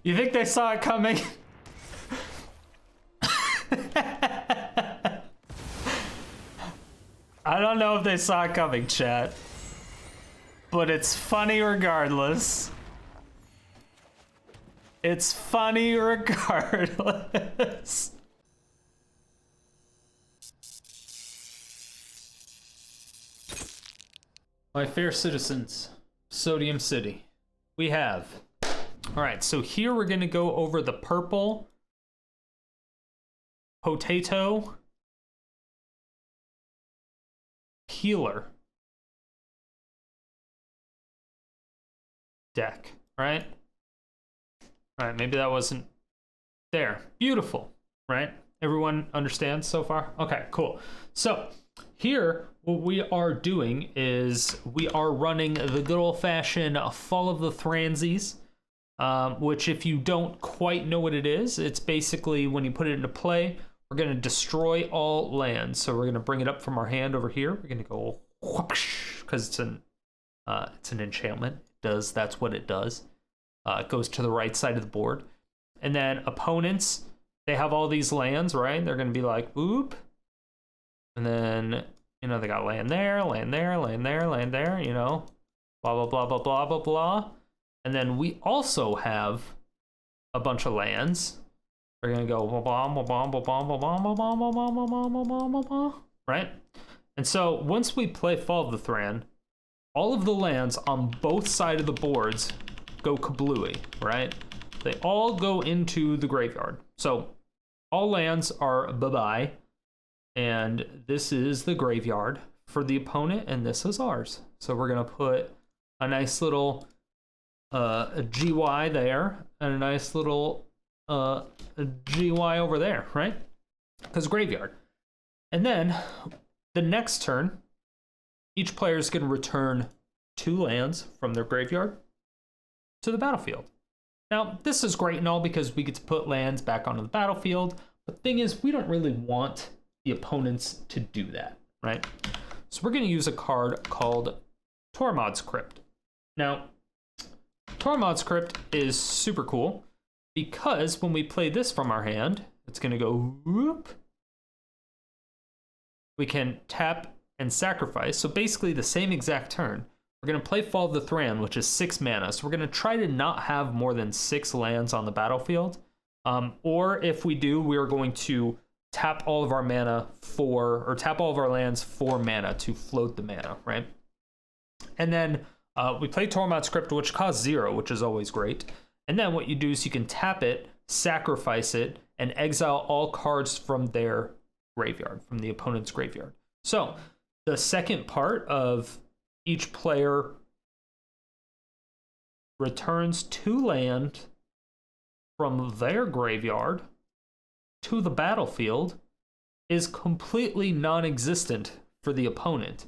You think they saw it coming? I don't know if they saw it coming, chat. But it's funny regardless. It's funny regardless. My fair citizens, Sodium City, we have. All right, so here we're gonna go over the purple potato healer deck, right? All right, maybe that wasn't there. Beautiful, right? Everyone understands so far? Okay, cool. So here, what we are doing is we are running the good old-fashioned Fall of the Thransies, which if you don't quite know what it is, it's basically when you put it into play, we're going to destroy all lands. So we're going to bring it up from our hand over here. We're going to go whoosh, because it's an enchantment. That's what it does. It goes to the right side of the board. And then opponents, they have all these lands, right? They're going to be like, whoop. And then, you know, they got land there, land there, land there, land there, you know, blah, blah, blah, blah, blah, blah, blah. And then we also have a bunch of lands. We're going to go, right? And so once we play Fall of the Thran, all of the lands on both sides of the boards go kablooey, right? They all go into the graveyard. So all lands are bye-bye. And this is the graveyard for the opponent, and this is ours. So we're going to put a nice little a GY there, and a nice little a GY over there, right? Because graveyard. And then the next turn, each player is going to return 2 lands from their graveyard to the battlefield. Now, this is great and all because we get to put lands back onto the battlefield. But the thing is, we don't really want the opponents to do that, right? So we're going to use a card called Tormod's Crypt. Now, Tormod's Crypt is super cool because when we play this from our hand, it's going to go whoop. We can tap and sacrifice. So basically the same exact turn. We're going to play Fall of the Thran, which is 6 mana. So we're going to try to not have more than 6 lands on the battlefield. Or if we do, we are going to tap all of our mana tap all of our lands for mana to float the mana, right? And then we play Tormod's Crypt, which costs 0, which is always great. And then what you do is you can tap it, sacrifice it, and exile all cards from their graveyard, from the opponent's graveyard. So the second part of each player returns 2 land from their graveyard to the battlefield is completely non-existent for the opponent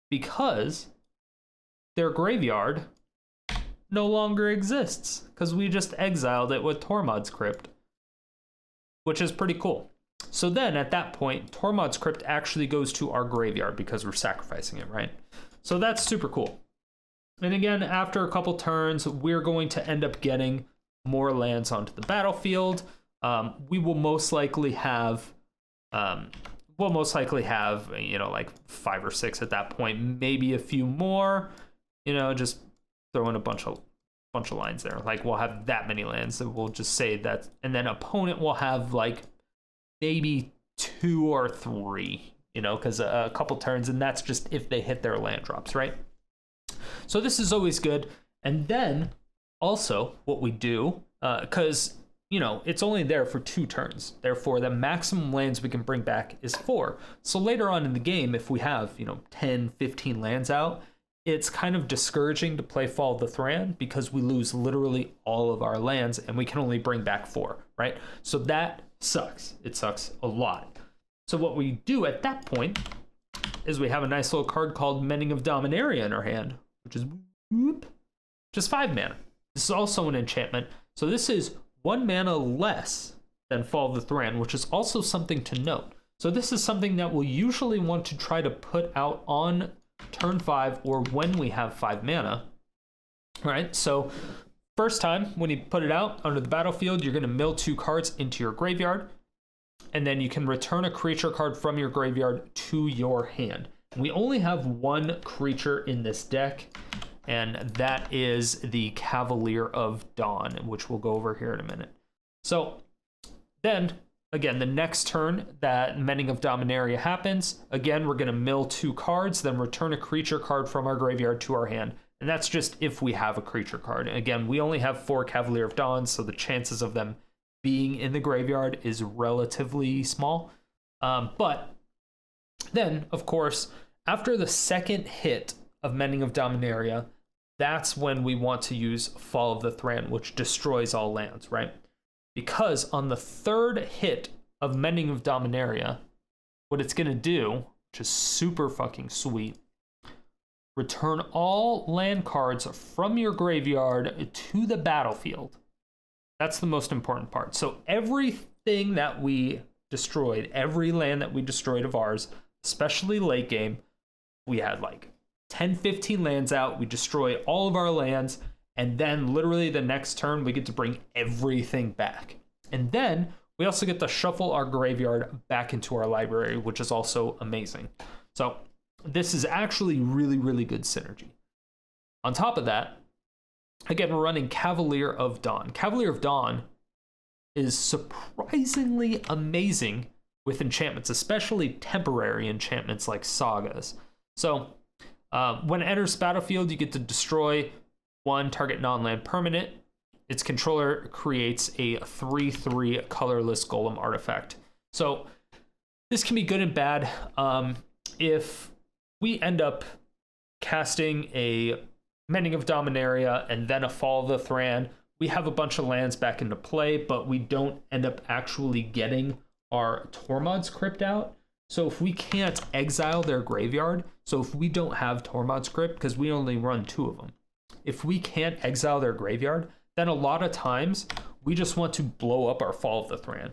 because their graveyard no longer exists because we just exiled it with Tormod's Crypt, which is pretty cool. So then at that point, Tormod's Crypt actually goes to our graveyard because we're sacrificing it, right? So that's super cool. And again, after a couple turns, we're going to end up getting more lands onto the battlefield. We will most likely have, you know, like 5 or 6 at that point, maybe a few more, you know, just throw in a bunch of lines there. Like we'll have that many lands that we'll just say that, and then opponent will have like maybe 2 or 3, you know, because a couple turns, and that's just if they hit their land drops, right? So this is always good. And then also what we do, because you know, it's only there for 2 turns. Therefore, the maximum lands we can bring back is 4. So later on in the game, if we have, you know, 10, 15 lands out, it's kind of discouraging to play Fall of the Thran because we lose literally all of our lands and we can only bring back 4, right? So that sucks. It sucks a lot. So what we do at that point is we have a nice little card called Mending of Dominaria in our hand, which is whoop, just 5 mana. This is also an enchantment. So this is 1 mana less than Fall of the Thran, which is also something to note. So this is something that we'll usually want to try to put out on turn 5 or when we have 5 mana. right? So first time when you put it out onto the battlefield, you're going to mill 2 cards into your graveyard, and then you can return a creature card from your graveyard to your hand. We only have 1 creature in this deck, and that is the Cavalier of Dawn, which we'll go over here in a minute. So then, again, the next turn that Mending of Dominaria happens, again, we're going to mill 2 cards, then return a creature card from our graveyard to our hand. And that's just if we have a creature card. And again, we only have 4 Cavalier of Dawn, so the chances of them being in the graveyard is relatively small. But then, of course, after the second hit of Mending of Dominaria, that's when we want to use Fall of the Thran, which destroys all lands, right? Because on the third hit of Mending of Dominaria, what it's going to do, which is super fucking sweet, return all land cards from your graveyard to the battlefield. That's the most important part. So everything that we destroyed, every land that we destroyed of ours, especially late game, we had like 10, 15 lands out. We destroy all of our lands. And then literally the next turn, we get to bring everything back. And then we also get to shuffle our graveyard back into our library, which is also amazing. So this is actually really, really good synergy. On top of that, again, we're running Cavalier of Dawn. Cavalier of Dawn is surprisingly amazing with enchantments, especially temporary enchantments like sagas. So when it enters battlefield, you get to destroy 1 target non-land permanent. Its controller creates a 3/3 colorless golem artifact. So this can be good and bad. If we end up casting a Mending of Dominaria and then a Fall of the Thran, we have a bunch of lands back into play, but we don't end up actually getting our Tormod's Crypt out. So if we can't exile their graveyard, so if we don't have Tormod's Crypt, because we only run 2 of them, if we can't exile their graveyard, then a lot of times we just want to blow up our Fall of the Thran.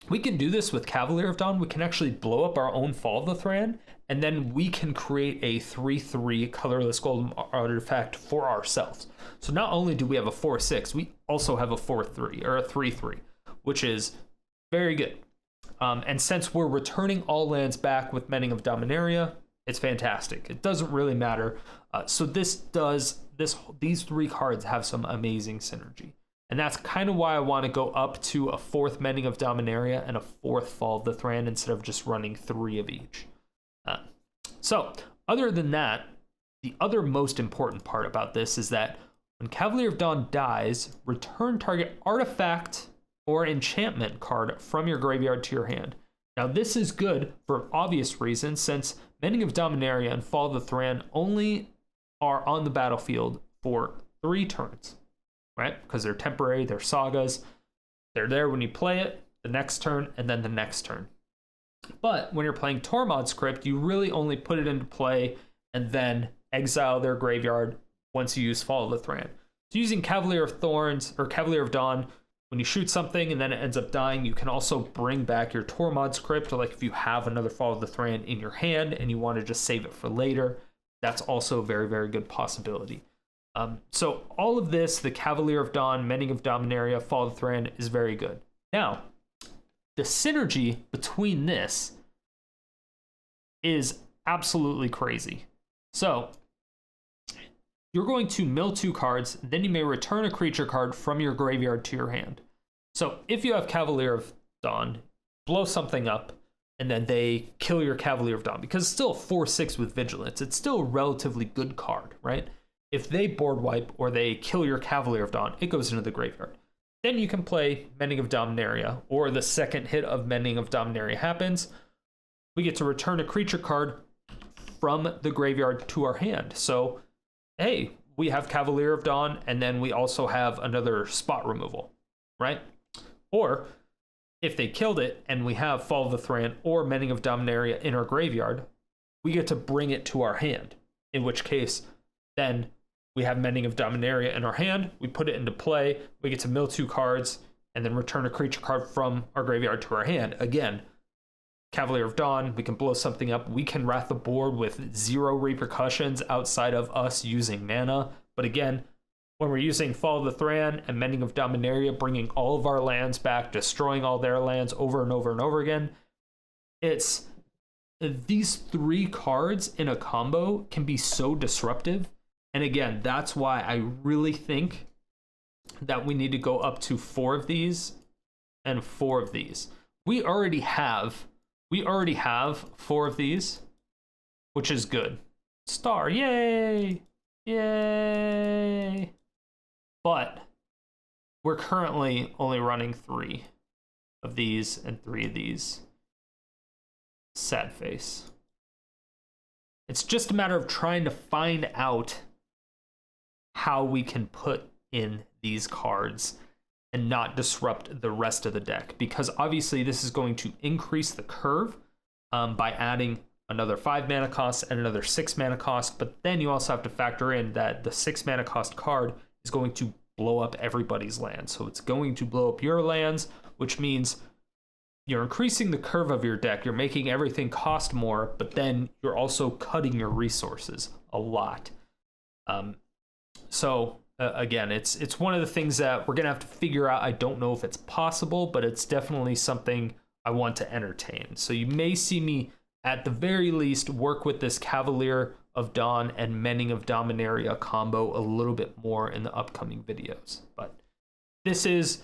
We can do this with Cavalier of Dawn. We can actually blow up our own Fall of the Thran, and then we can create a 3/3 colorless golden artifact for ourselves. So not only do we have a 4/6, we also have a 4/3 or a 3/3, which is very good. And since we're returning all lands back with Mending of Dominaria, it's fantastic. It doesn't really matter. So these 3 cards have some amazing synergy. And that's kind of why I want to go up to a 4th Mending of Dominaria and a 4th Fall of the Thran instead of just running 3 of each. So other than that, the other most important part about this is that when Cavalier of Dawn dies, return target artifact or enchantment card from your graveyard to your hand. Now this is good for an obvious reason, since Mending of Dominaria and Fall of the Thran only are on the battlefield for 3 turns, right? Because they're temporary, they're sagas. They're there when you play it, the next turn, and then the next turn. But when you're playing Tormod's Crypt, you really only put it into play and then exile their graveyard once you use Fall of the Thran. So using Cavalier of Thorns or Cavalier of Dawn, when you shoot something and then it ends up dying, you can also bring back your Tormod's Crypt, or like if you have another Fall of the Thran in your hand and you want to just save it for later, that's also a very, very good possibility. So all of this, the Cavalier of Dawn, Mending of Dominaria, Fall of the Thran, is very good. Now, the synergy between this is absolutely crazy. So you're going to mill 2 cards, then you may return a creature card from your graveyard to your hand. So if you have Cavalier of Dawn, blow something up, and then they kill your Cavalier of Dawn, because it's still a 4/6 with Vigilance. It's still a relatively good card, right? If they board wipe or they kill your Cavalier of Dawn, it goes into the graveyard. Then you can play Mending of Dominaria, or the second hit of Mending of Dominaria happens. We get to return a creature card from the graveyard to our hand. So, hey, we have Cavalier of Dawn, and then we also have another spot removal, right? Or if they killed it and we have Fall of the Thran or Mending of Dominaria in our graveyard, we get to bring it to our hand, in which case then we have Mending of Dominaria in our hand, we put it into play, we get to mill 2 cards, and then return a creature card from our graveyard to our hand. Again, Cavalier of Dawn, we can blow something up, we can wrath the board with 0 repercussions outside of us using mana. But again, when we're using Fall of the Thran and Mending of Dominaria, bringing all of our lands back, destroying all their lands over and over and over again. It's these 3 cards in a combo can be so disruptive. And again, that's why I really think that we need to go up to 4 of these and 4 of these. We already have 4 of these, which is good. Star, yay! Yay! But we're currently only running 3 of these and 3 of these. Sad face. It's just a matter of trying to find out how we can put in these cards and not disrupt the rest of the deck, because obviously this is going to increase the curve by adding another 5 mana cost and another 6 mana cost, but then you also have to factor in that the 6 mana cost card is going to blow up everybody's land. So it's going to blow up your lands, which means you're increasing the curve of your deck, you're making everything cost more, but then you're also cutting your resources a lot. Again, it's one of the things that we're gonna have to figure out. I don't know if it's possible, but it's definitely something I want to entertain. So you may see me at the very least work with this Cavalier of Dawn and Mending of Dominaria combo a little bit more in the upcoming videos. But this is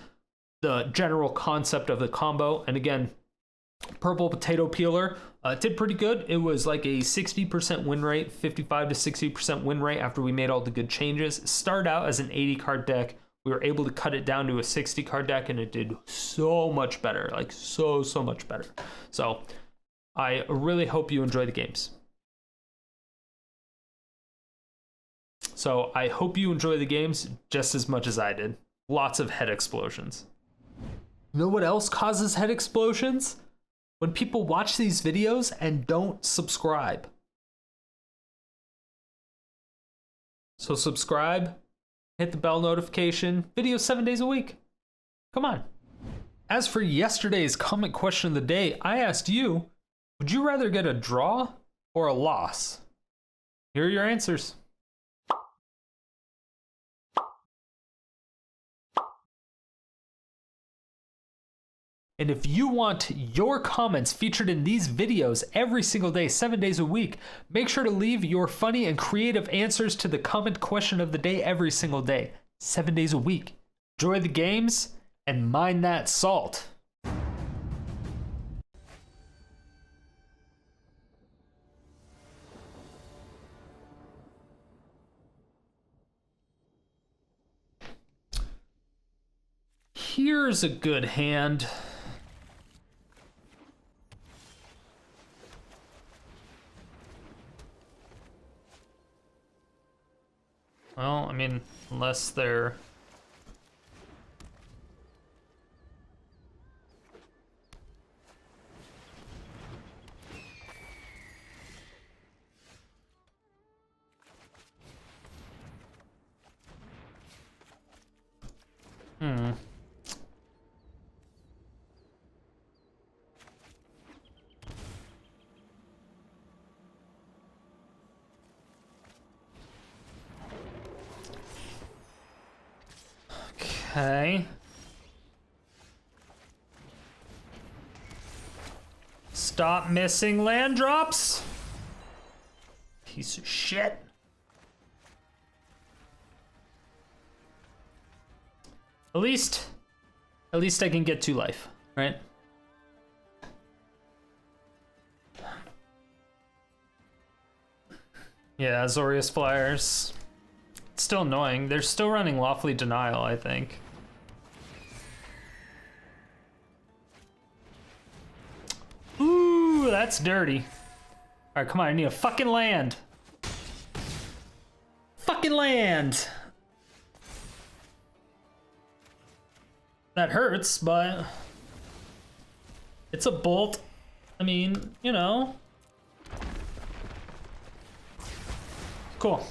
the general concept of the combo. And again, Purple Potato Peeler did pretty good. It was like a 60% win rate, 55 to 60% win rate after we made all the good changes. It started out as an 80 card deck. We were able to cut it down to a 60 card deck, and it did so much better, like so much better. So I really hope you enjoy the games. So I hope you enjoy the games just as much as I did. Lots of head explosions. You know what else causes head explosions? When people watch these videos and don't subscribe. So subscribe, hit the bell notification, videos 7 days a week. Come on. As for yesterday's comment question of the day, I asked you, would you rather get a draw or a loss? Here are your answers. And if you want your comments featured in these videos every single day, 7 days a week, make sure to leave your funny and creative answers to the comment question of the day every single day, 7 days a week. Enjoy the games and mine that salt. Here's a good hand. Well, I mean, unless they're... Okay. Stop missing land drops. Piece of shit. At least I can get 2 life, right? Yeah, Azorius flyers. It's still annoying. They're still running Lawfully Denial, I think. Ooh, that's dirty. All right, come on, I need a fucking land. Fucking land. That hurts, but it's a bolt. I mean, you know. Cool.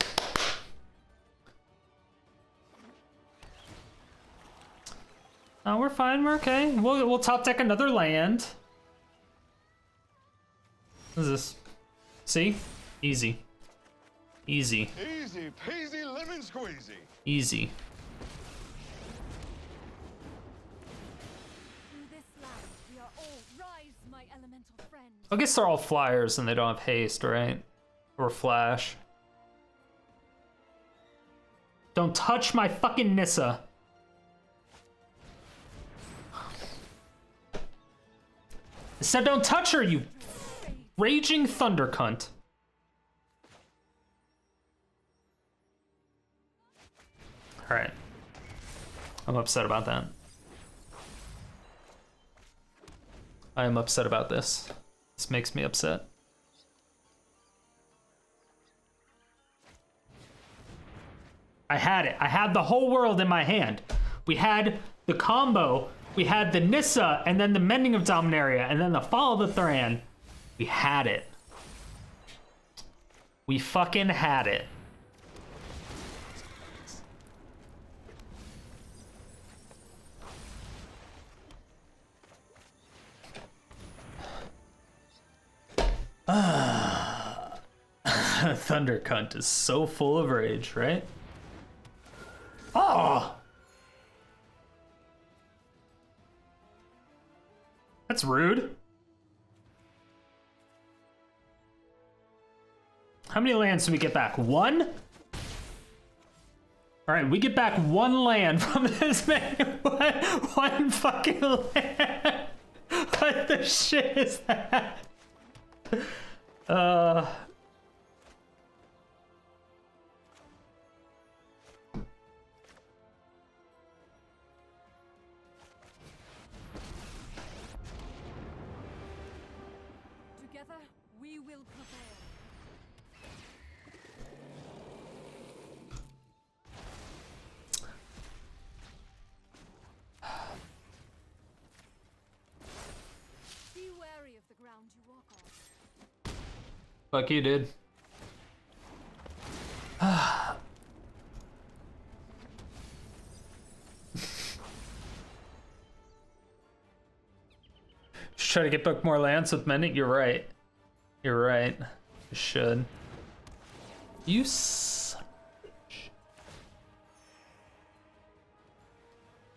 We're fine, we're okay. We'll top deck another land. What is this? See? Easy. Easy. Easy peasy lemon Lemon squeezy. Easy. Through this land, we are all rise, my elemental friend. I guess they're all flyers and they don't have haste, right? Or flash. Don't touch my fucking Nissa. I said don't touch her, you raging thunder cunt. Alright. I'm upset about that. I am upset about this. This makes me upset. I had it. I had the whole world in my hand. We had the combo. We had the Nissa, and then the Mending of Dominaria, and then the Fall of the Thran. We had it. We fucking had it. Thunder cunt is so full of rage, right? Oh! That's rude. How many lands do we get back? One? All right, we get back one land from this man. One fucking land. What the shit is that? Together, we will prevail. Be wary of the ground you walk on. Fuck you, dude. Just try to get back more lands with Mending. You're right. You're right. You should. You son of a bitch.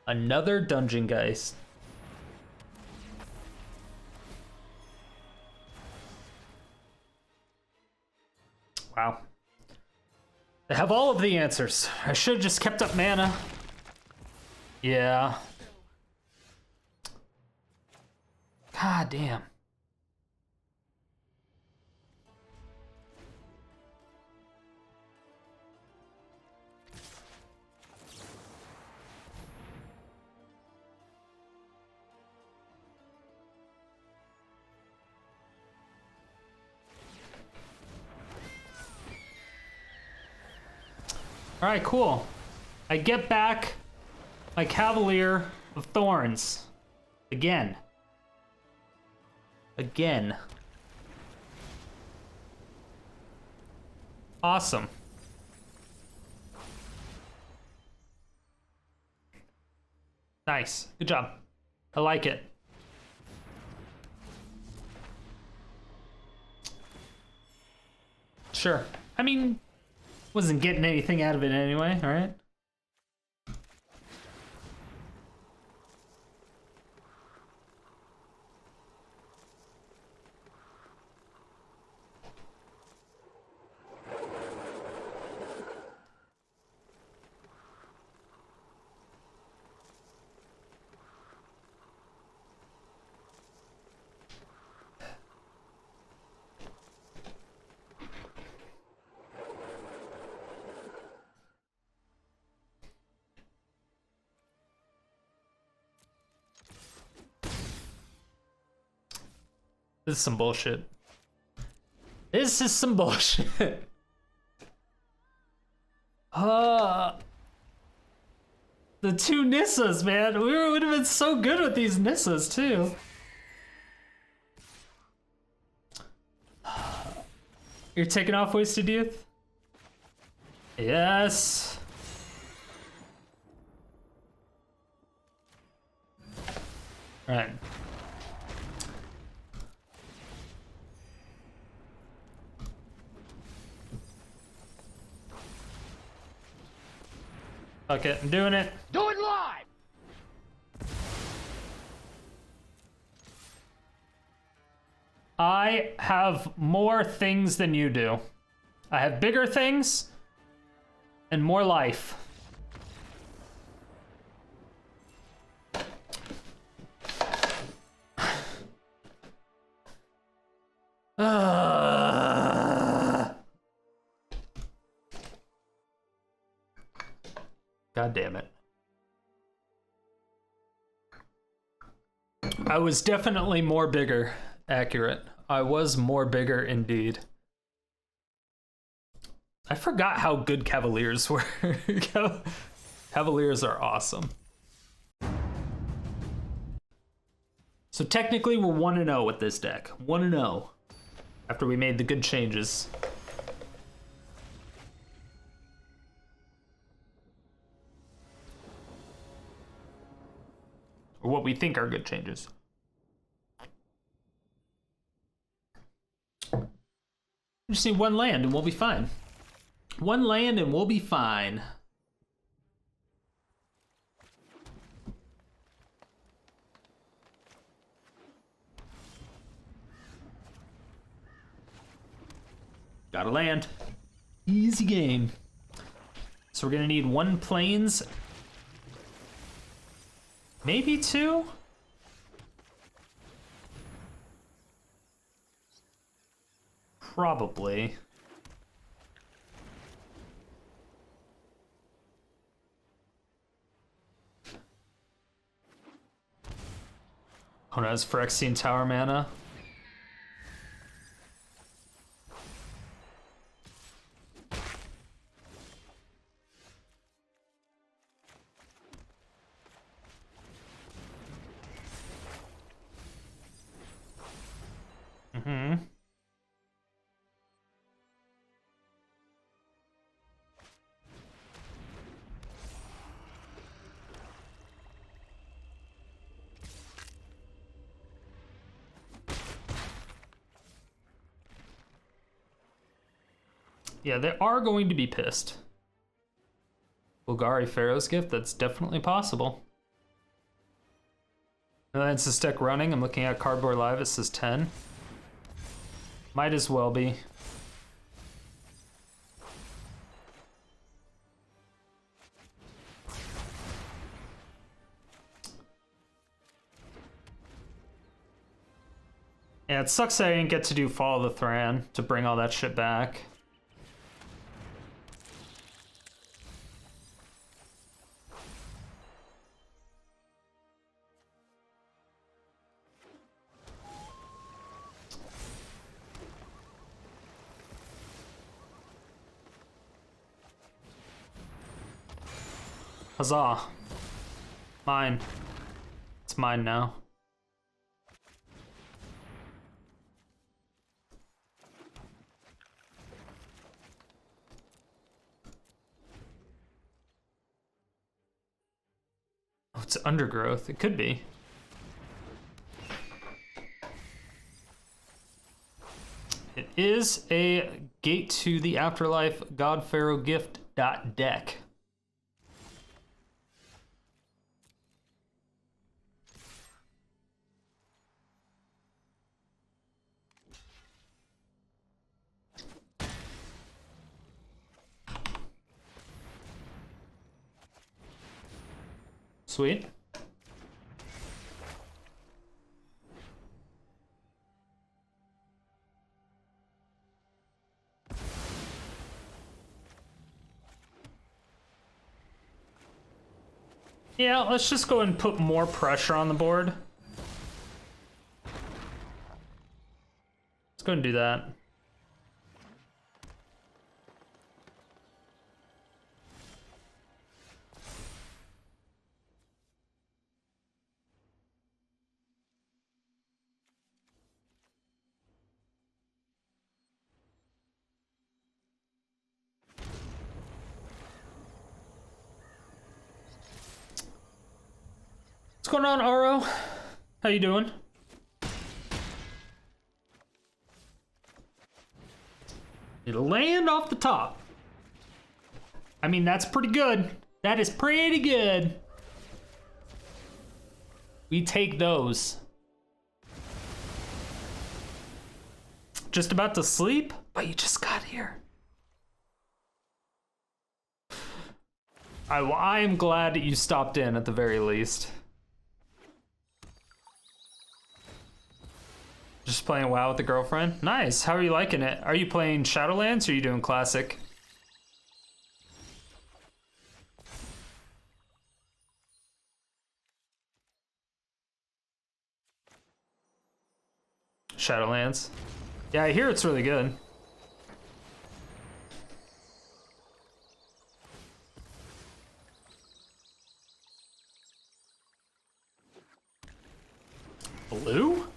Another Dungeon Geist. Wow. They have all of the answers. I should have just kept up mana. Yeah. God damn. All right, cool. I get back my Cavalier of Thorns. Again. Again. Awesome. Nice. Good job. I like it. Sure. I mean, wasn't getting anything out of it anyway, all right? This is some bullshit. This is some bullshit. The two Nissas, man. We would have been so good with these Nissas, too. You're taking off Wasted Youth? Yes. All right. Fuck it, I'm doing it. Do it live! I have more things than you do. I have bigger things and more life. God damn it. I was definitely more bigger. Accurate. I was more bigger indeed. I forgot how good Cavaliers were. Cavaliers are awesome. So technically we're 1-0 with this deck. 1-0 after we made the good changes. Or what we think are good changes. We just need one land and we'll be fine. One land and we'll be fine. Gotta land. Easy game. So we're gonna need 1 plains. Maybe 2? Probably. Oh, no, it's Phyrexian Tower mana. Yeah, they are going to be pissed. Bulgari Pharaoh's Gift, that's definitely possible. It's a deck running. I'm looking at Cardboard Live, it says 10. Might as well be. Yeah, it sucks that I didn't get to do Follow the Thran to bring all that shit back. Huzzah. Mine. It's mine now. Oh, it's Undergrowth. It could be. It is a Gate to the Afterlife God Pharaoh Gift deck. Sweet. Yeah, let's just go and put more pressure on the board. Let's go and do that. What's going on, Aro? How you doing? It'll land off the top. I mean, that's pretty good. That is pretty good. We take those. Just about to sleep? But you just got here. I am glad that you stopped in at the very least. Just playing WoW with the girlfriend? Nice. How are you liking it? Are you playing Shadowlands or are you doing Classic? Shadowlands. Yeah, I hear it's really good. Blue?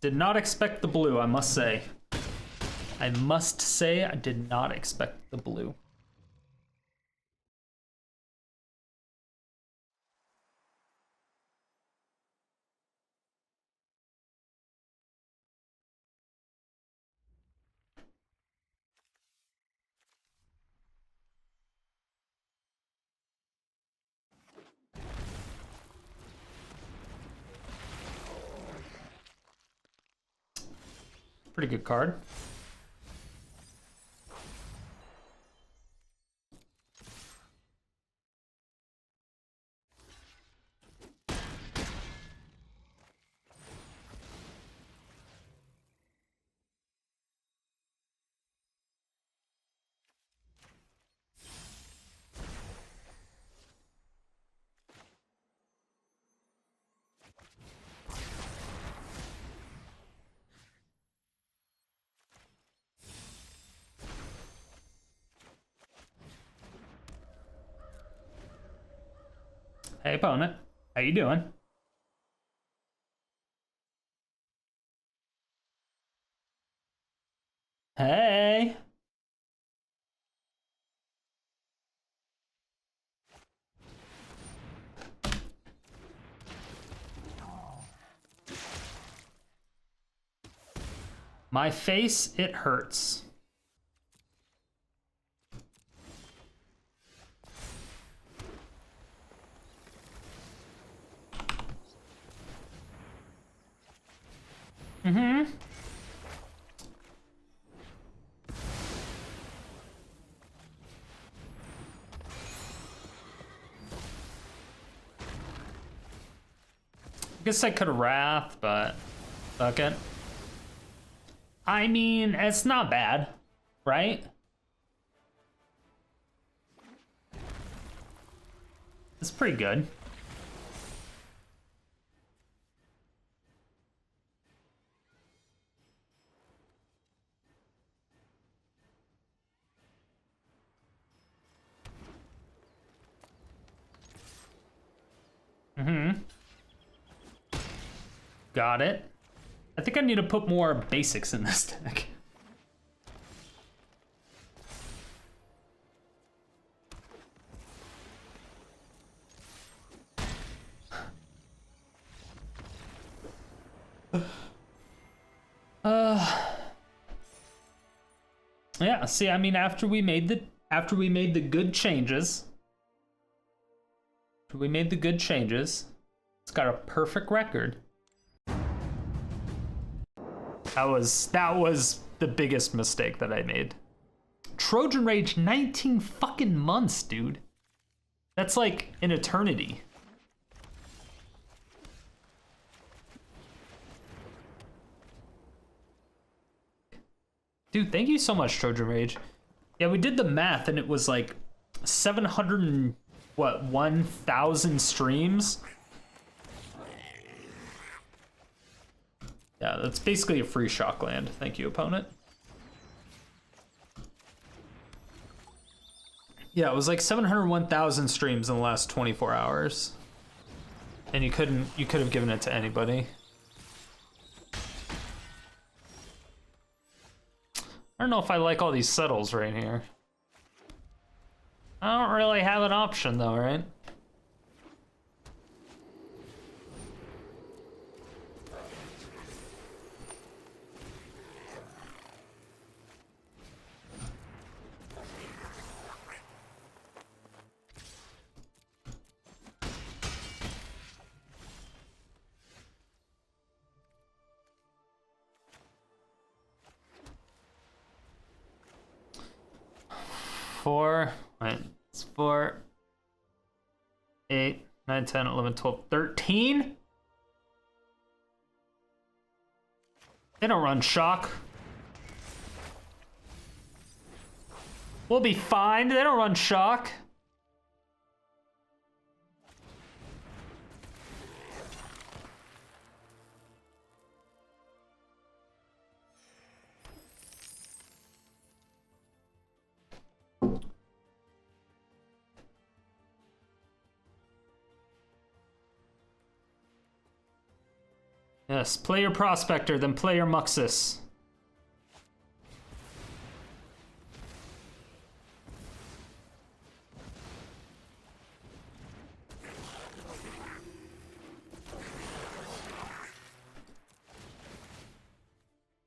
Did not expect the blue, I must say. I must say I did not expect the blue. Pretty good card. Hey opponent, how you doing? Hey. My face, it hurts. Mm-hmm. I guess I could have Wrath, but fuck it. I mean, it's not bad, right? It's pretty good. Mm-hmm. Got it. I think I need to put more basics in this deck. Yeah, see, I mean, after we made the good changes, it's got a perfect record. That was the biggest mistake that I made. Trojan Rage 19 fucking months, dude. That's like an eternity. Dude, thank you so much, Trojan Rage. Yeah, we did the math and it was like 700 and what, 1,000 streams? Yeah, that's basically a free Shockland. Thank you, opponent. Yeah, it was like 701,000 streams in the last 24 hours. And you could have given it to anybody. I don't know if I like all these settles right here. I don't really have an option though, right? 4. Wait, it's 4, 8, 9, 10, 11, 12, 13? They don't run shock. We'll be fine. They don't run shock. Yes, play your Prospector, then play your Muxus.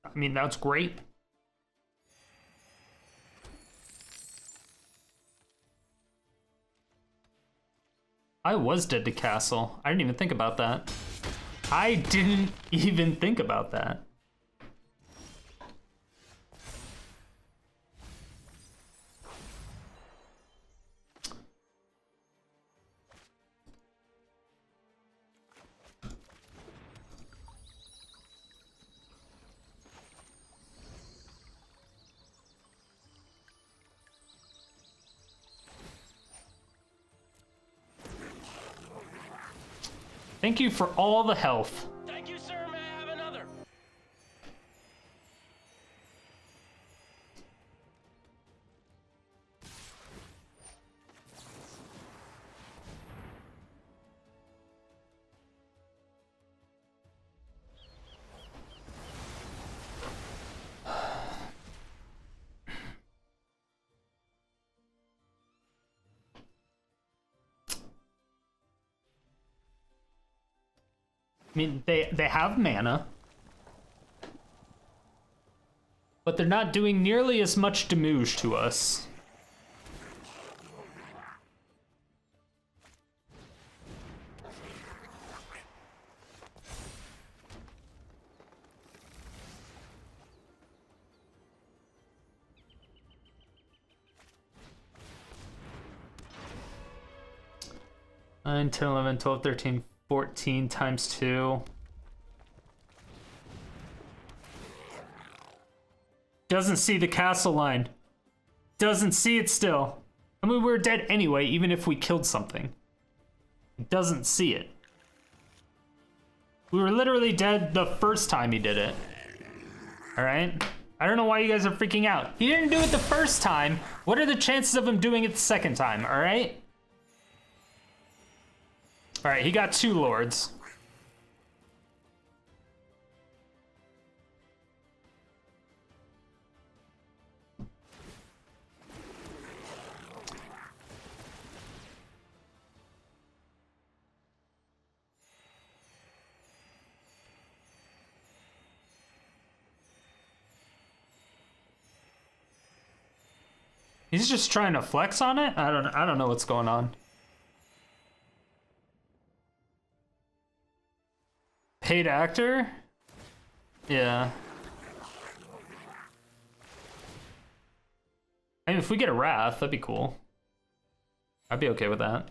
I mean, that's great. I was dead to castle. I didn't even think about that. I didn't even think about that. Thank you for all the health. Thank you, sir. May I have another? I mean, they have mana, but they're not doing nearly as much damage to us. Nine, 10, 11, 12, 13, 14 times 2. Doesn't see the castle line. Doesn't see it still. I mean, we're dead anyway, even if we killed something. Doesn't see it. We were literally dead the first time he did it. Alright? I don't know why you guys are freaking out. He didn't do it the first time. What are the chances of him doing it the second time, alright? Alright, he got 2 lords. He's just trying to flex on it? I don't know what's going on. Paid actor? Yeah. I mean, if we get a Wrath, that'd be cool. I'd be okay with that.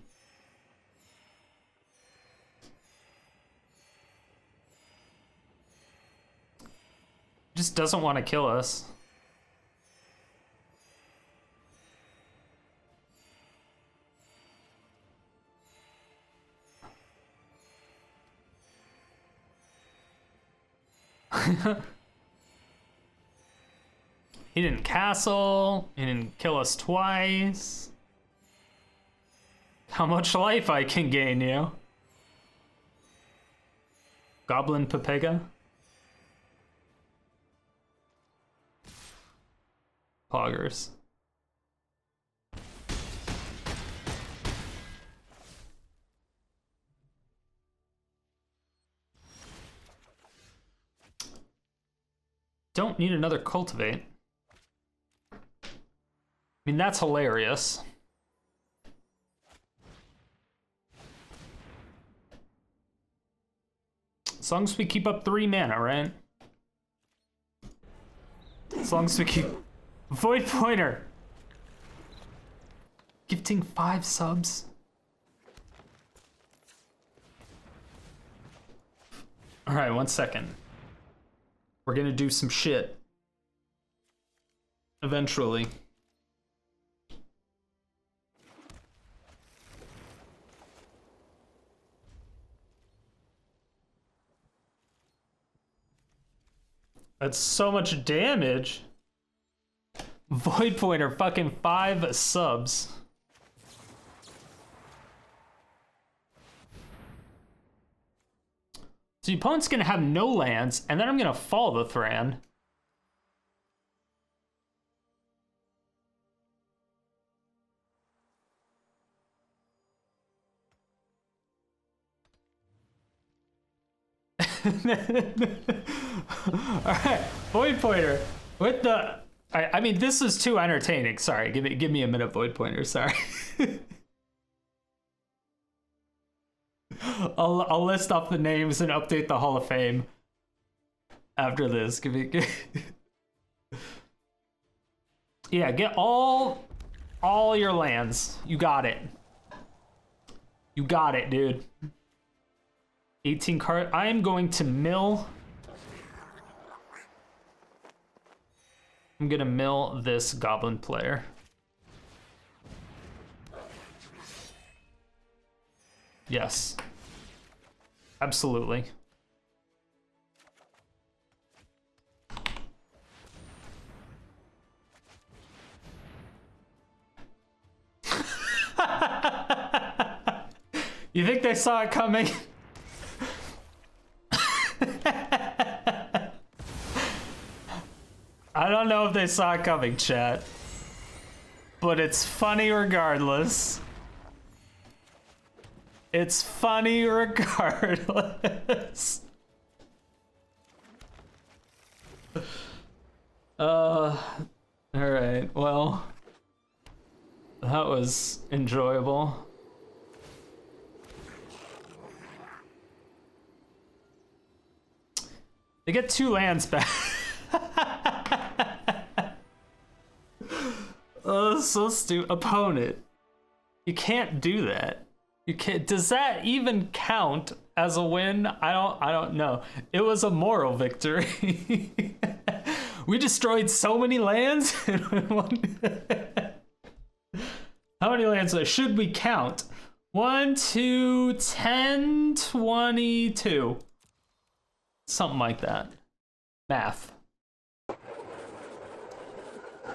Just doesn't want to kill us. He didn't castle. He didn't kill us twice. How much life I can gain you? Goblin Pepega? Poggers. Don't need another Cultivate. I mean, that's hilarious. As long as we keep up 3 mana, right? As long as we keep... Void Pointer! Gifting 5 subs. All right, 1 second. We're gonna do some shit. Eventually. That's so much damage. Void Pointer, fucking 5 subs. So the opponent's gonna have no lands, and then I'm gonna fall the Thran. Alright, Void Pointer with the... I mean, this is too entertaining. Sorry, give me a minute, Void Pointer, sorry. I'll list off the names and update the Hall of Fame after this. Yeah, get all your lands. You got it. You got it, dude. 18 card. I am going to mill. I'm gonna mill this goblin player. Yes. Absolutely. You think they saw it coming? I don't know if they saw it coming, chat. But it's funny regardless. It's funny regardless. Alright, well. That was enjoyable. They get 2 lands back. Oh, so stupid. Opponent. You can't do that. You can't. Does that even count as a win? I don't know. It was a moral victory. We destroyed so many lands. How many lands should we count? 1, 2, 10, 22. Something like that. Math.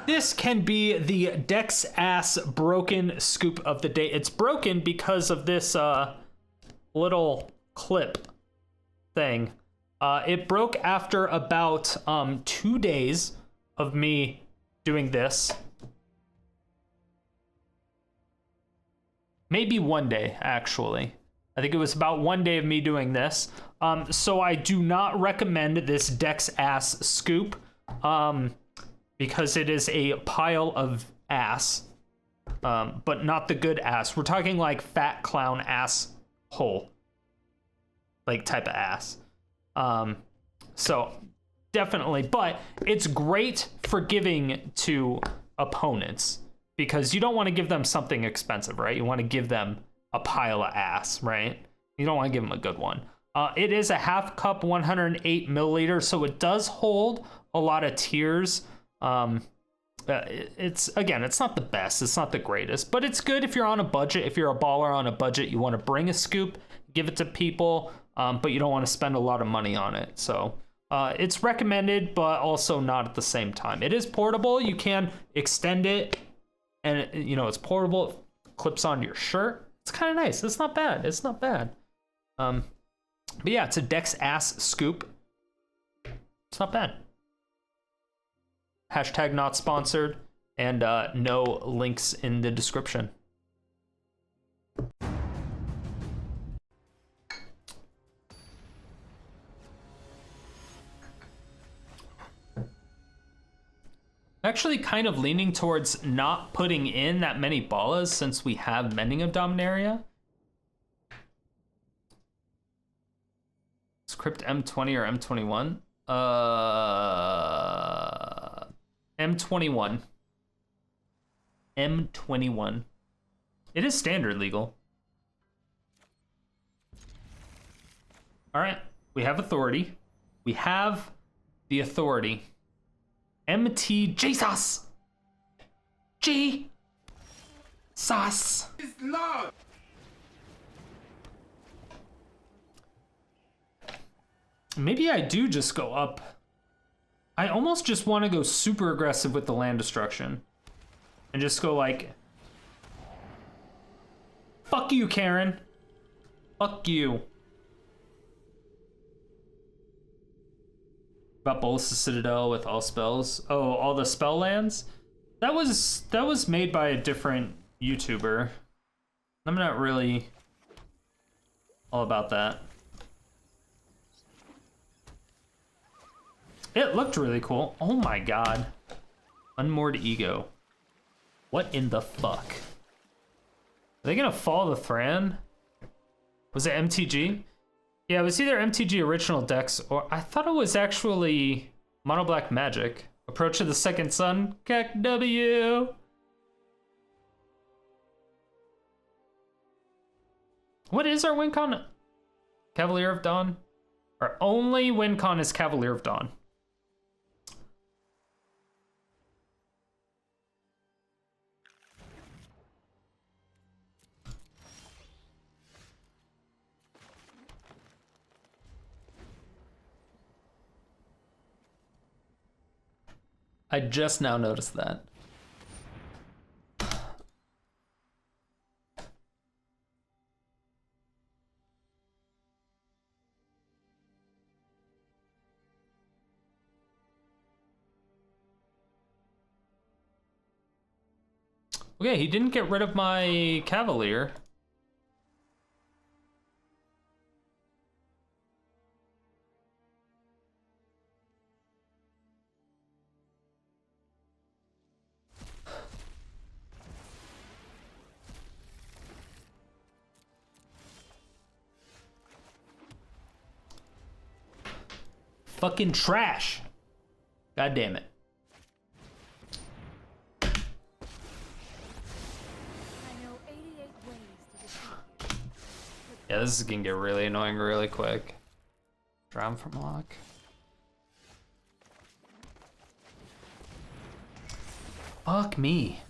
This can be the Dex Ass broken scoop of the day. It's broken because of this little clip thing. It broke after about 2 days of me doing this. Maybe 1 day, actually. I think it was about 1 day of me doing this. So I do not recommend this Dex Ass scoop. Because it is a pile of ass, but not the good ass. We're talking like fat clown ass hole, like type of ass. So definitely, but it's great for giving to opponents because you don't want to give them something expensive, right? You want to give them a pile of ass, right? You don't want to give them a good one. It is a half cup, 108 milliliters, so it does hold a lot of tears. It's not the best, it's not the greatest, but it's good if you're on a budget. If you're a baller on a budget, you want to bring a scoop, give it to people, but you don't want to spend a lot of money on it. So it's recommended, but also not at the same time. It is portable. You can extend it, and it's portable. It clips onto your shirt. It's kind of nice. It's not bad. It's not bad. But yeah, it's a Dex Ass scoop. It's not bad. Hashtag not sponsored, and no links in the description. Actually kind of leaning towards not putting in that many Balas since we have Mending of Dominaria. Is Crypt M20 or M21? M21. M21. It is standard legal. All right, we have authority. We have the authority. MT Jesus. G. Sauce. Maybe I do just go up. I almost just want to go super aggressive with the land destruction. And just go like... Fuck you, Karen. Fuck you. About Bolas's Citadel with all spells. Oh, all the spell lands? That was made by a different YouTuber. I'm not really all about that. It looked really cool. Oh my god. Unmoored Ego. What in the fuck? Are they gonna follow the Thran? Was it MTG? Yeah, it was either MTG original decks or I thought it was actually Mono Black Magic. Approach of the Second Sun. Cac W. What is our win con? Cavalier of Dawn? Our only win con is Cavalier of Dawn. I just now noticed that. Okay, he didn't get rid of my Cavalier. Fucking trash. God damn it. I know 88 ways to defeat you. Yeah, this is gonna get really annoying really quick. Drown from lock. Fuck me.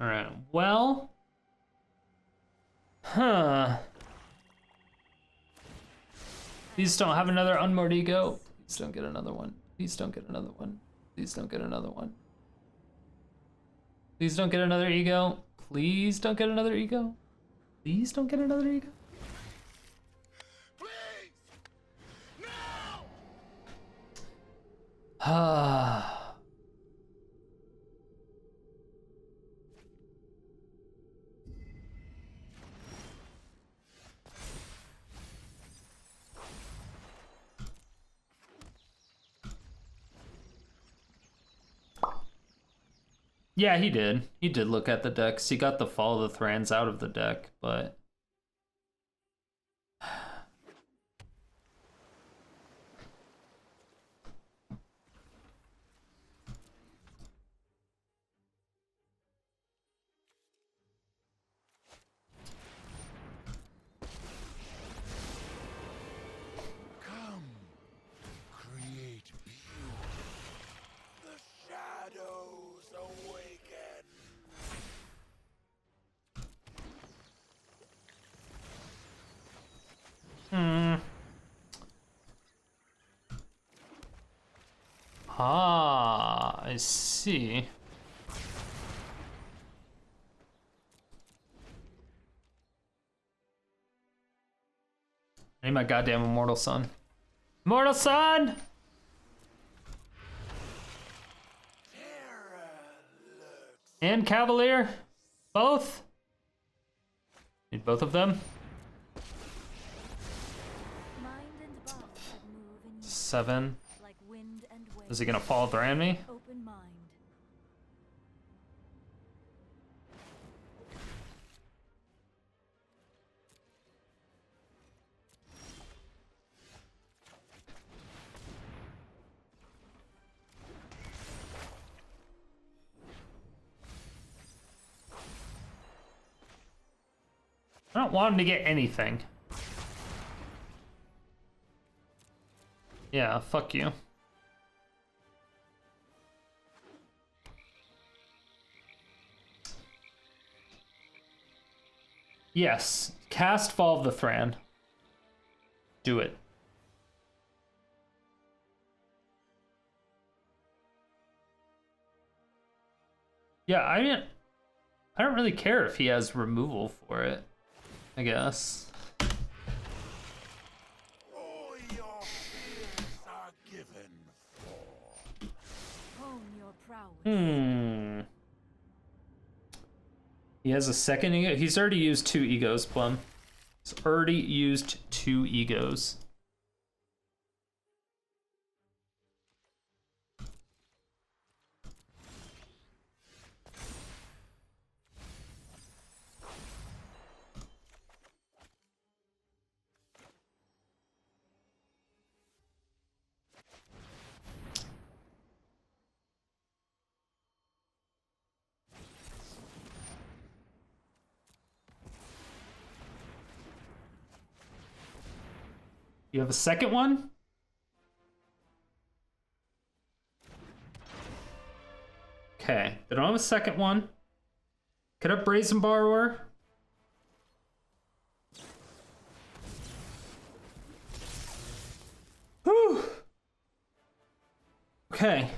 Alright, well. Huh. Please don't have another unmoored ego. Please don't get another one. Please don't get another one. Please don't get another one. Please don't get another ego. Please don't get another ego. Please don't get another ego. Please! No! Ah. Yeah, he did. He did look at the decks. He got the Follow the Thrans out of the deck, but... Come, create beauty. The shadows awaken. Ah, I see. I need my goddamn Immortal Sun. Immortal Sun! And Cavalier? Both? Need both of them? Mind and body should move in 7. like wind and wave. Is he gonna follow Thran me? Open mind. I don't want him to get anything. Yeah, fuck you. Yes, cast Fall of the Thran. Do it. Yeah, I don't really care if he has removal for it, I guess. All your fears are given for. Hone your prowess. He has a second ego. He's already used 2 egos, Plum. He's already used 2 egos. You have a second one? Okay, they don't have a second one. Could have Brazen Borrower. Whew. Okay.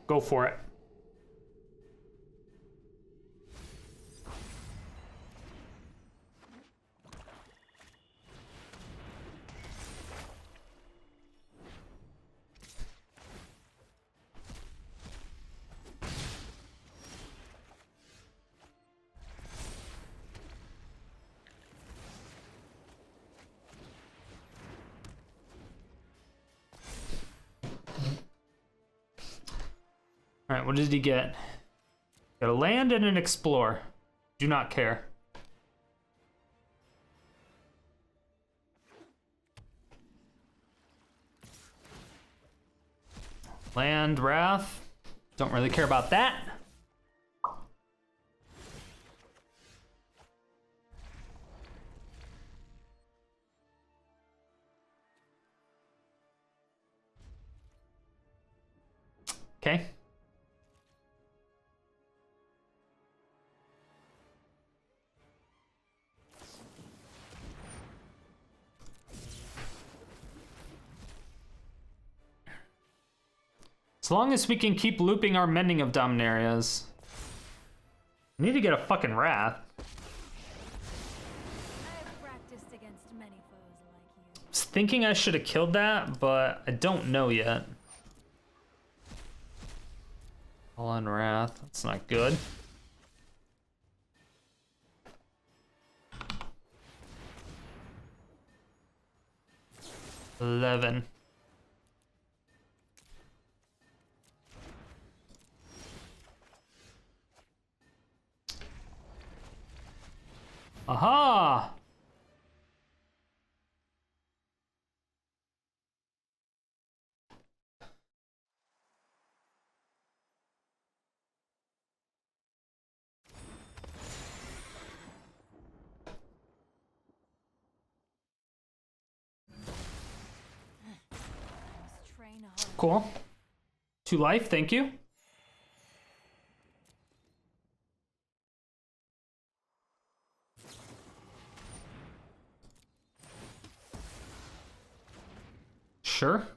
Go for it. All right, what did he get? Got a land and an explore. Do not care. Land, Wrath. Don't really care about that. Okay. As long as we can keep looping our Mending of Dominarias. We need to get a fucking Wrath. I have practiced against many foes like you. I was thinking I should have killed that, but I don't know yet. All on Wrath. That's not good. $11. Aha! Must train hard. Cool. 2 life, thank you. Sure.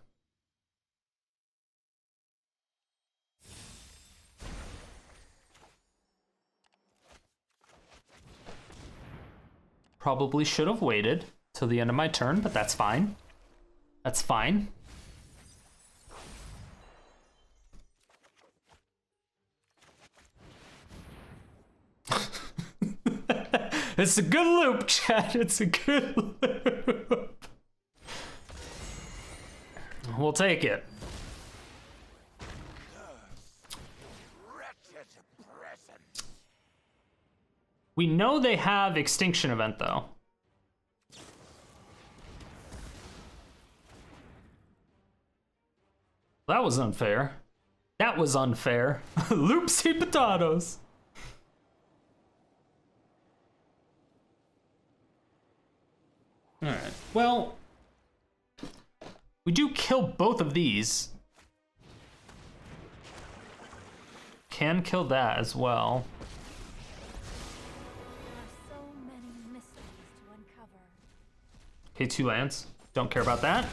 Probably should have waited till the end of my turn, but that's fine. That's fine. It's a good loop, chat. It's a good loop. We'll take it. Wretched present. We know they have Extinction Event, though. That was unfair. That was unfair. Loopsy potatoes. Alright, well, we do kill both of these. Can kill that as well. There are so many mysteries to uncover. Okay, 2 lands. Don't care about that.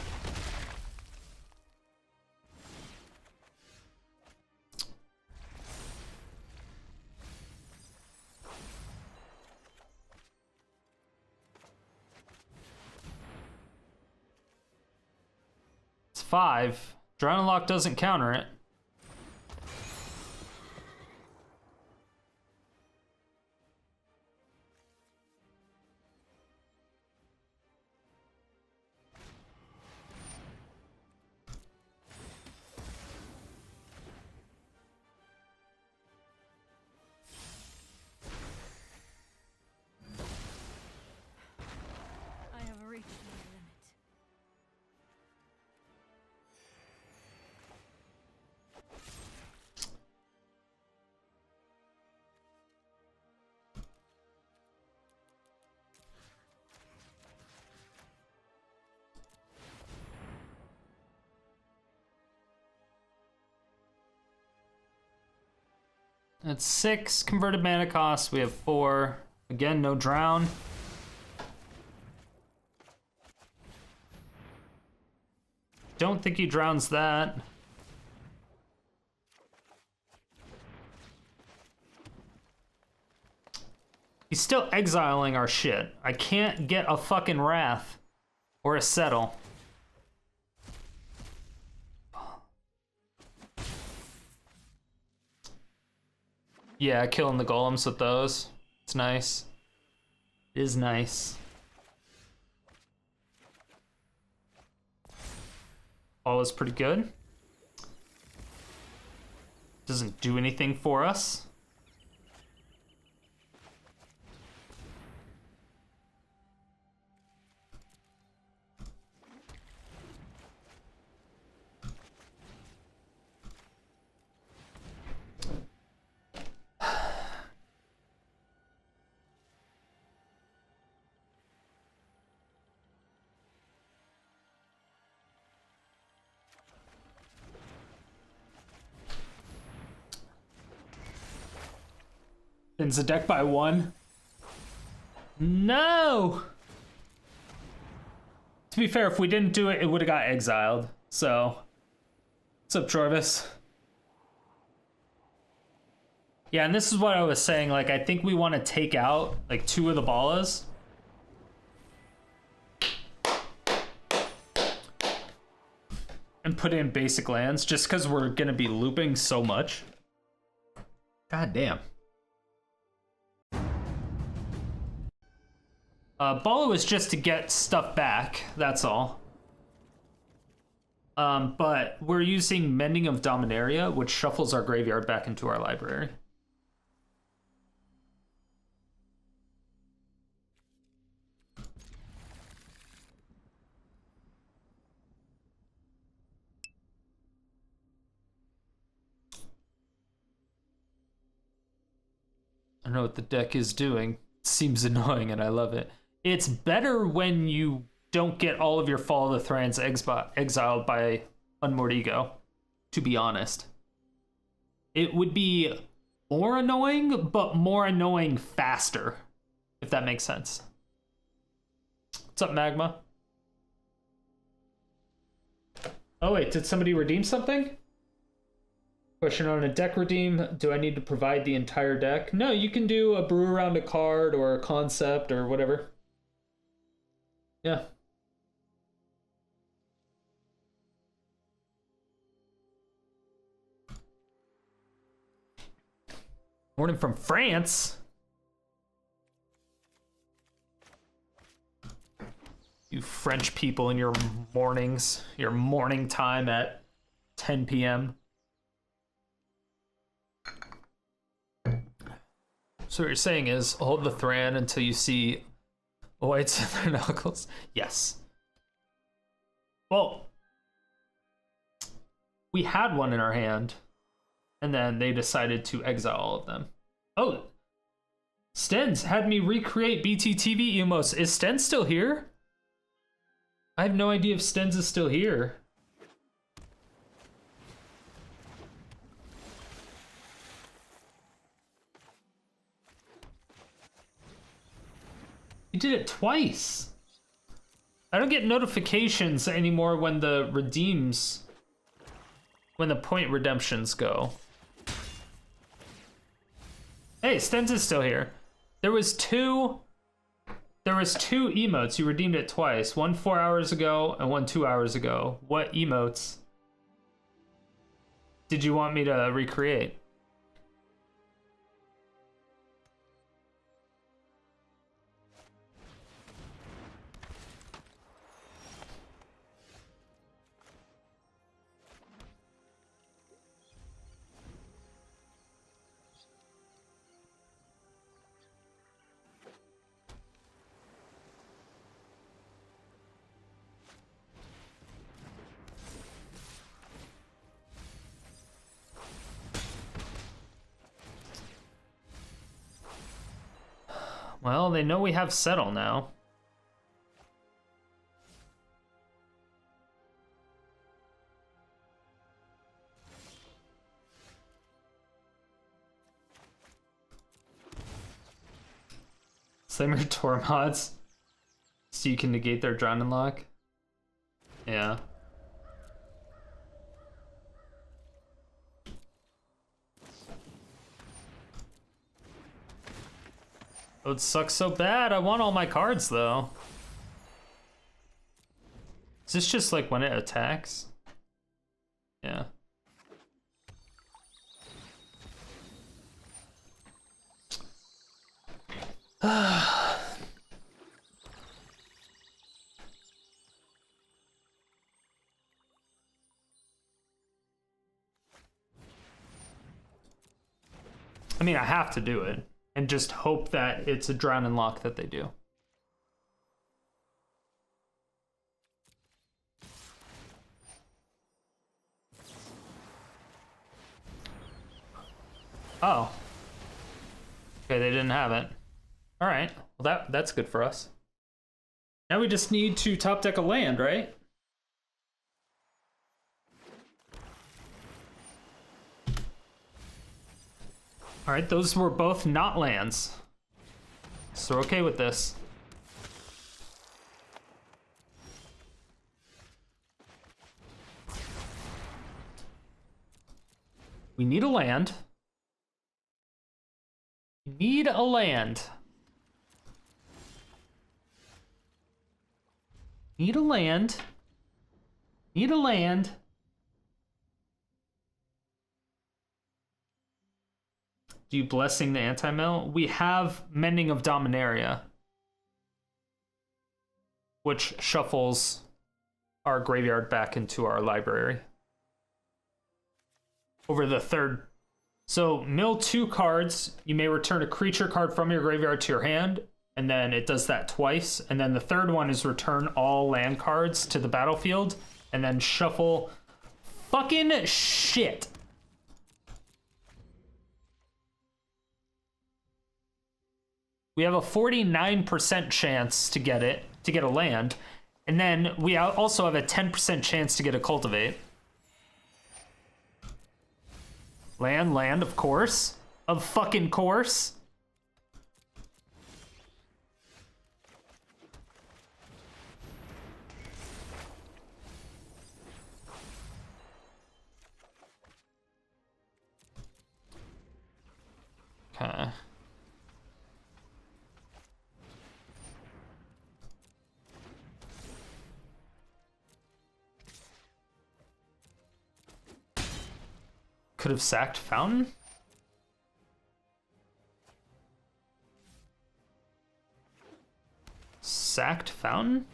It's 5. Drown Lock doesn't counter it. I have reached my limit. That's 6 converted mana cost. We have 4. Again, no drown. Don't think he drowns that. He's still exiling our shit. I can't get a fucking Wrath or a Settle. Yeah, killing the golems with those. It's nice. It is nice. All is pretty good. Doesn't do anything for us. Ends the deck by 1. No! To be fair, if we didn't do it, it would have got exiled. So, what's up, Jorvis? Yeah, and this is what I was saying. Like, I think we want to take out, like, 2 of the Balas. And put in basic lands, just because we're going to be looping so much. God damn. Bala was just to get stuff back, that's all. But we're using Mending of Dominaria, which shuffles our graveyard back into our library. I don't know what the deck is doing. It seems annoying and I love it. It's better when you don't get all of your Fall of the Thrans exiled by Unmoored Ego, to be honest. It would be more annoying, but more annoying faster, if that makes sense. What's up, Magma? Oh wait, did somebody redeem something? Question on a deck redeem. Do I need to provide the entire deck? No, you can do a brew around a card or a concept or whatever. Yeah. Morning from France. You French people in your mornings, your morning time at 10 p.m. So what you're saying is hold the Thran until you see whites in their knuckles. Yes. Well, We had one in our hand, and then they decided to exile all of them. Oh, Stens had me recreate BTTV emotes. Is Stens still here? I have no idea if Stens is still here. He did it twice. I don't get notifications anymore when the redeems, when the point redemptions go. Hey, Stens is still here. There was two emotes. You redeemed it twice. One 4 hours ago and one 2 hours ago. What emotes did you want me to recreate? Well, they know we have Settle now. Slam your Tormods so you can negate their Drown and Lock. Yeah. Oh, it sucks so bad. I want all my cards, though. Is this just like when it attacks? Yeah. I mean, I have to do it. And just hope that it's a Drown and Lock that they do. Oh. Okay, they didn't have it. Alright. Well, that's good for us. Now we just need to top deck a land, right? Alright, those were both not lands. So we're okay with this. We need a land. We need a land. Need a land. Need a land. Do you Blessing the anti-mill? We have Mending of Dominaria, which shuffles our graveyard back into our library. Over the third. So mill 2 cards, you may return a creature card from your graveyard to your hand, and then it does that twice. And then the third one is return all land cards to the battlefield, and then shuffle fucking shit. We have a 49% chance to get a land. And then we also have a 10% chance to get a Cultivate. Land, of course. Of fucking course. Okay. Could have sacked Fountain? Sacked Fountain?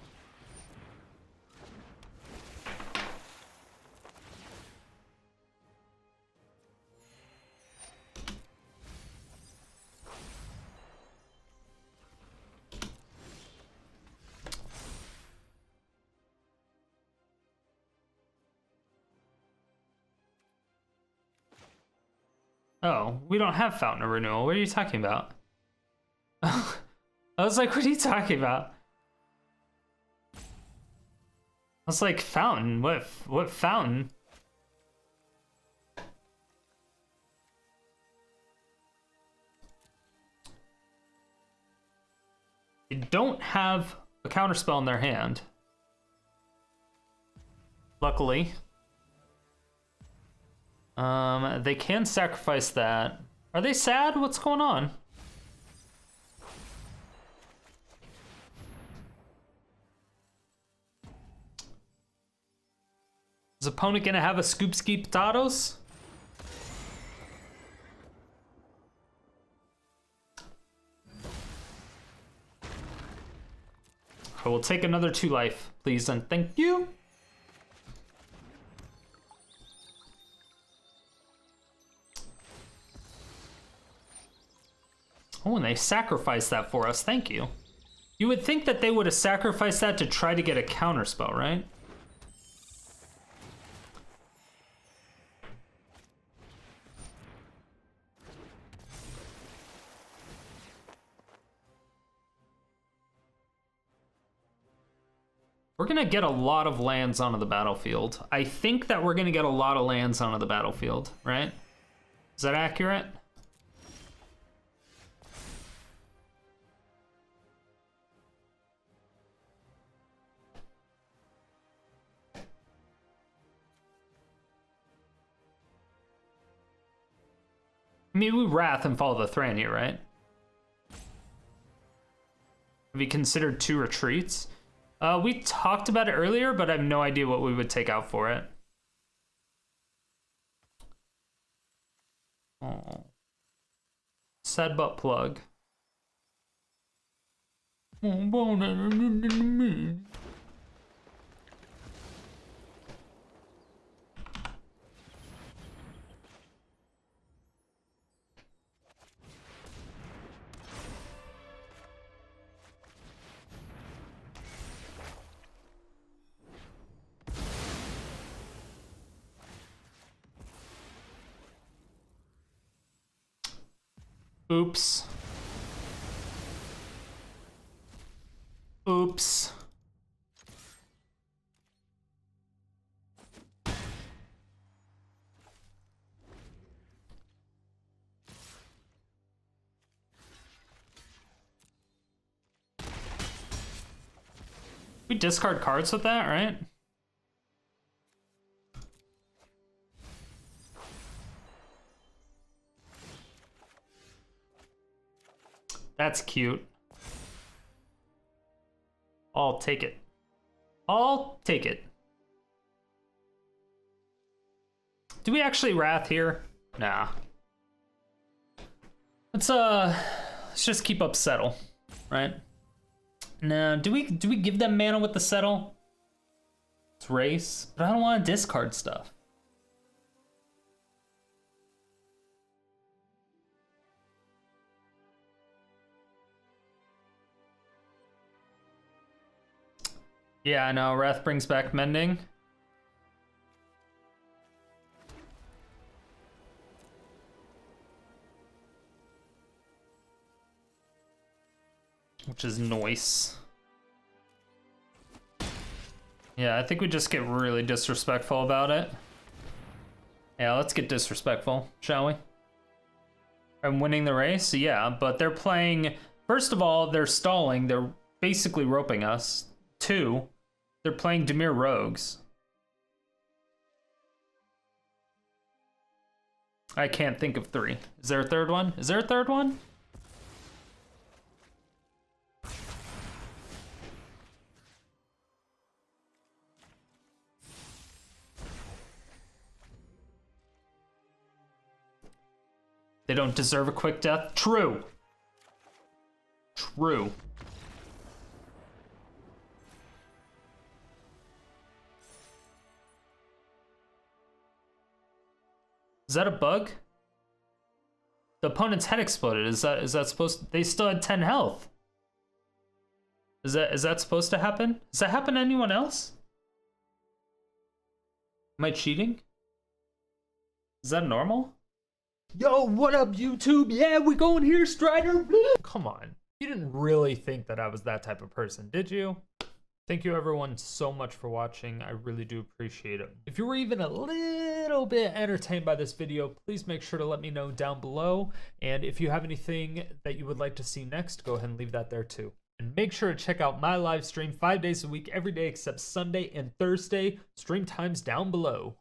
Oh, we don't have Fountain of Renewal. What are you talking about? I was like, what are you talking about? I was like, Fountain? What fountain? They don't have a counterspell in their hand. Luckily. They can sacrifice that. Are they sad? What's going on? Is opponent gonna have a scoop ski potatoes? I will take another 2 life, please, and thank you. Oh, and they sacrificed that for us. Thank you. You would think that they would have sacrificed that to try to get a counterspell, right? We're gonna get a lot of lands onto the battlefield. I think that we're gonna get a lot of lands onto the battlefield, right? Is that accurate? I mean, we Wrath and follow the Thran here, right? Have you considered 2 retreats? We talked about it earlier, but I have no idea what we would take out for it. Oh. Sad butt plug. Oops. Oops. We discard cards with that, right? That's cute. I'll take it. I'll take it. Do we actually Wrath here? Nah. Let's just keep up Settle, right? Nah, do we give them mana with the Settle? It's race, but I don't want to discard stuff. Yeah, I know. Wrath brings back Mending. Which is nice. Yeah, I think we just get really disrespectful about it. Yeah, let's get disrespectful, shall we? I'm winning the race? Yeah, but they're playing... First of all, they're stalling. They're basically roping us. 2, they're playing Dimir Rogues. I can't think of 3. Is there a 3rd one? Is there a 3rd one? They don't deserve a quick death? True. True. Is that a bug? The opponent's head exploded. Is that supposed to, they still had 10 health. Is that supposed to happen? Does that happen to anyone else? Am I cheating? Is that normal? Yo, what up, YouTube? Yeah, we going here, Strider. Come on. You didn't really think that I was that type of person, did you? Thank you everyone so much for watching. I really do appreciate it. If you were even a little bit entertained by this video, please make sure to let me know down below. And if you have anything that you would like to see next, go ahead and leave that there too. And make sure to check out my live stream 5 days a week, every day except Sunday and Thursday. Stream times down below.